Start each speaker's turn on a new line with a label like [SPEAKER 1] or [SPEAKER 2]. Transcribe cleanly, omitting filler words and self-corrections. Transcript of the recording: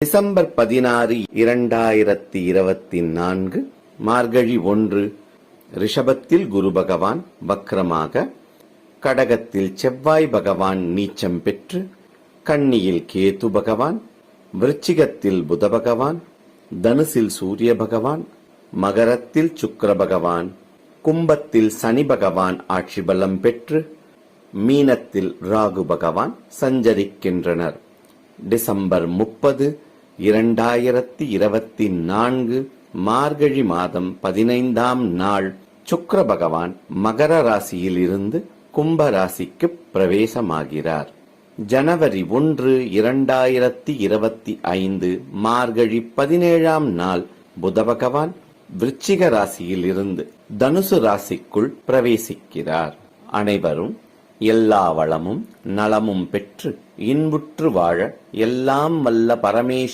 [SPEAKER 1] December 16, 2024 மார்கழி 1. ரிஷபத்தில் குரு பகவான் வக்ரமாக, கடகத்தில் செவ்வாய் பகவான் நீச்சம் பெற்று, கன்னியில் கேது பகவான், விருச்சிகத்தில் புத பகவான், தனுசில் சூரிய பகவான், மகரத்தில் சுக்கிர பகவான், கும்பத்தில் சனி பகவான் ஆட்சி பலம் பெற்று, மீனத்தில் ராகு பகவான் சஞ்சரிக்கின்றனர். டிசம்பர் 30, 2024 மார்கழி மாதம் 15ஆம் நாள் சுக்கிர பகவான் மகர ராசியில் இருந்து கும்ப ராசிக்கு பிரவேசமாகிறார். ஜனவரி 1, 2025 மார்கழி 17ஆம் நாள் புத பகவான் விருச்சிக ராசியில் இருந்து தனுசு ராசிக்குள் பிரவேசிக்கிறார். அனைவரும் எல்லா வளமும் நலமும் பெற்று இன்புற்று வாழ எல்லாம் வல்ல பரமேஸ்வரன்